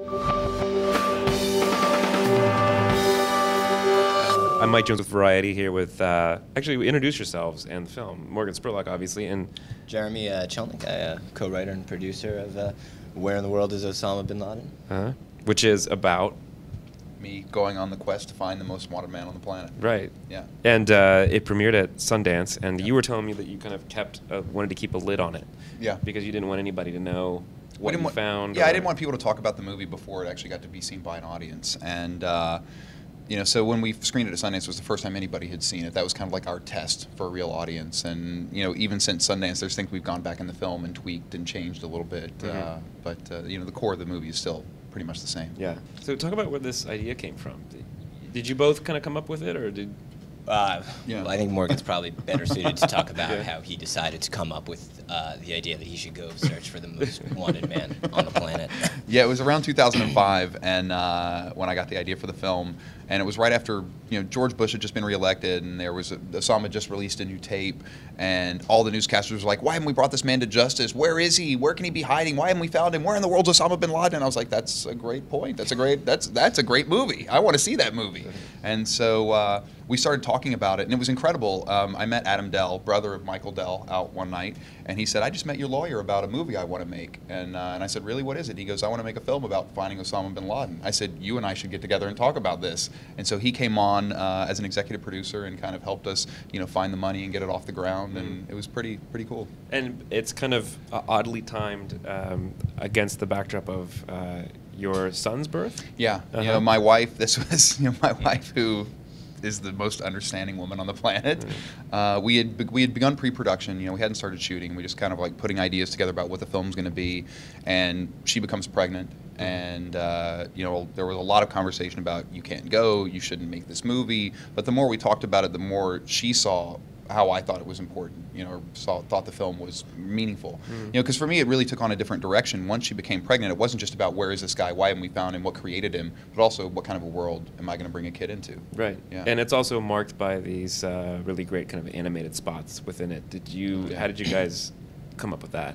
I'm Mike Jones with Variety here with, actually, introduce yourselves and the film. Morgan Spurlock, obviously, and Jeremy Chelnick, I co-writer and producer of Where in the World is Osama bin Laden? Which is about... Me going on the quest to find the most wanted man on the planet. Right. Yeah. And it premiered at Sundance, and you were telling me that you kind of wanted to keep a lid on it. Yeah. Because you didn't want anybody to know what you found. Yeah, I didn't want people to talk about the movie before it actually got to be seen by an audience. And, you know, so when we screened it at Sundance, it was the first time anybody had seen it. That was kind of like our test for a real audience. And, you know, even since Sundance, there's things we've gone back in the film and tweaked and changed a little bit. But, you know, the core of the movie is still pretty much the same. Yeah. So talk about where this idea came from. Did you both kind of come up with it, or did... Well, I think Morgan's probably better suited to talk about how he decided to come up with the idea that he should go search for the most wanted man on the planet. Yeah, it was around 2005, and when I got the idea for the film, and it was right after, you know, George Bush had just been reelected, and there was Osama just released a new tape, and all the newscasters were like, "Why haven't we brought this man to justice? Where is he? Where can he be hiding? Why haven't we found him? Where in the world's Osama bin Laden?" And I was like, "That's a great point. That's a great movie. I want to see that movie." And so we started talking about it, and it was incredible. I met Adam Dell, brother of Michael Dell, out one night, and he said, "I just met your lawyer about a movie I want to make." And I said, "Really, what is it?" He goes, "I want to make a film about finding Osama bin Laden." I said, "You and I should get together and talk about this." And so he came on as an executive producer and kind of helped us, you know, find the money and get it off the ground, and it was pretty cool. And it's kind of oddly timed against the backdrop of your son's birth? Yeah. You know, my wife, this was, you know, my wife who is the most understanding woman on the planet. We had begun pre-production. You know, we hadn't started shooting. We just kind of like putting ideas together about what the film's going to be, and she becomes pregnant. And you know, there was a lot of conversation about, you can't go, you shouldn't make this movie. But the more we talked about it, the more she saw how I thought it was important, you know, or thought the film was meaningful. You know, because for me, it really took on a different direction. Once she became pregnant, it wasn't just about where is this guy, why haven't we found him, what created him, but also what kind of a world am I going to bring a kid into. Right. Yeah. And it's also marked by these really great kind of animated spots within it. How did you guys come up with that?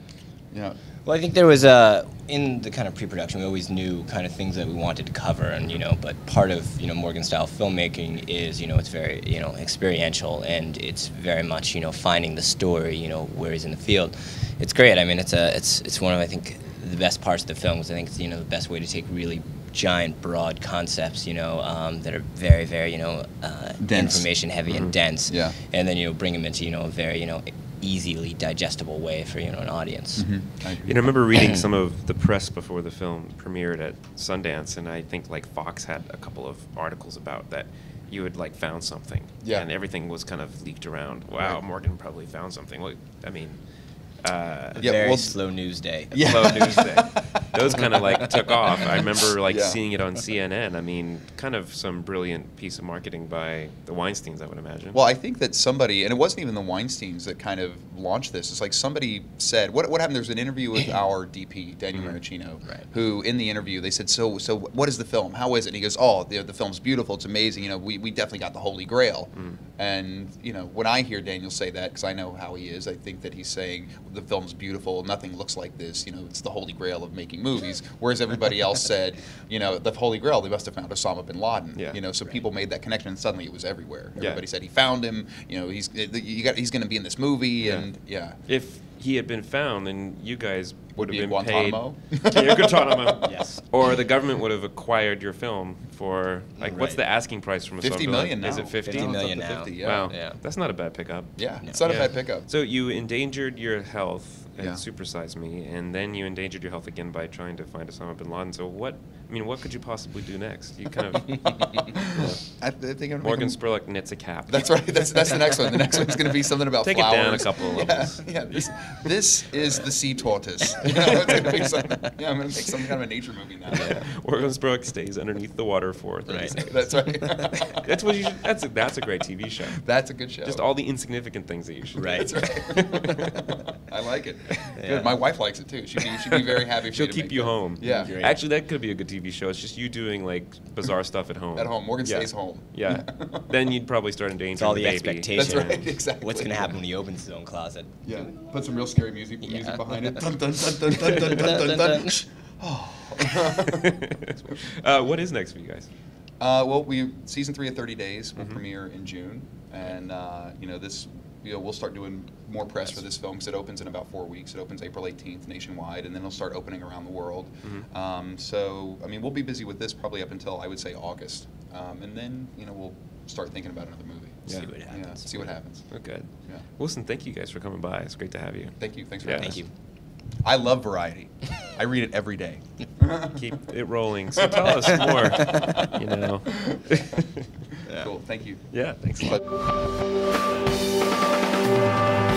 Yeah. Well, I think there was in the kind of pre-production, we always knew kind of things that we wanted to cover, and you know, but part of, you know, Morgan-style filmmaking is, you know, it's very, you know, experiential, and it's very much, you know, finding the story, you know, where he's in the field. It's great. I mean, it's one of, I think, the best parts of the film, because I think it's, you know, the best way to take really giant, broad concepts, you know, that are very, very, you know, information heavy and dense, and then, you know, bring them into, you know, a very, you know, easily digestible way for, you know, an audience. You know, I remember reading some of the press before the film premiered at Sundance, and I think like Fox had a couple of articles about that you had like found something, and everything was kind of leaked around. Wow, Morgan probably found something. Well, I mean, very slow news day. Slow news day. Those kind of like took off. I remember like seeing it on CNN. I mean, kind of some brilliant piece of marketing by the Weinsteins, I would imagine. Well, I think that somebody, and it wasn't even the Weinsteins that kind of launched this. It's like somebody said, what happened? There was an interview with our DP, Daniel Maricino, who in the interview they said, so what is the film? How is it? And he goes, oh, the film's beautiful. It's amazing. You know, we definitely got the Holy Grail. And you know, when I hear Daniel say that, because I know how he is, I think that he's saying the film's beautiful. Nothing looks like this. You know, it's the Holy Grail of making movies. Whereas everybody else said, you know, the Holy Grail, they must have found Osama bin Laden. You know, so people made that connection, and suddenly it was everywhere. Everybody said he found him. You know, he's going to be in this movie, and If he had been found, then you guys would have been Guantanamo. paid. Guantanamo. Yes. Or the government would have acquired your film for like what's the asking price from $50 million now. Is it 50? 50 million now. 50, yeah. Wow. Yeah. That's not a bad pickup. Yeah. It's not a bad pickup. So you endangered your health and Supersize Me, and then you endangered your health again by trying to find Osama bin Laden. So what could you possibly do next? You kind of I think I'm Morgan Spurlock knits a cap. That's right. That's the next one. The next one's going to be something about Take flowers. It down a couple of levels. This is the sea tortoise. I'm going to make some kind of a nature movie now. Morgan Spurlock stays underneath the water for 30 seconds. That's right. That's what you should. That's a great TV show. That's a good show. Just all the insignificant things that you should. Right. Do. That's right. I like it. Good. My wife likes it too. She'd be very happy. She'll keep you home. Yeah. Actually, that could be a good TV show. It's just you doing like bizarre stuff at home. At home. Morgan stays home. Yeah. Then you'd probably start endangering It's all the baby. expectation. That's right. Exactly. What's going to happen when he opens his own closet? Yeah. Put some real scary music behind it. Dun, dun, dun, dun, dun, dun, dun, dun, dun. Oh. What is next for you guys? Well, season 3 of 30 Days will premiere in June, and we'll start doing more press for this film because it opens in about 4 weeks. It opens April 18th nationwide, and then it'll start opening around the world. So, I mean, we'll be busy with this probably up until, I would say, August, and then we'll start thinking about another movie. See what happens. Yeah, see what happens. Oh, good. Yeah. Wilson, thank you guys for coming by. It's great to have you. Thank you. Thanks for Yeah. having Thank us. you. I love Variety. I read it every day. Keep it rolling. So tell us more. Cool. Thank you. Yeah, thanks a lot. But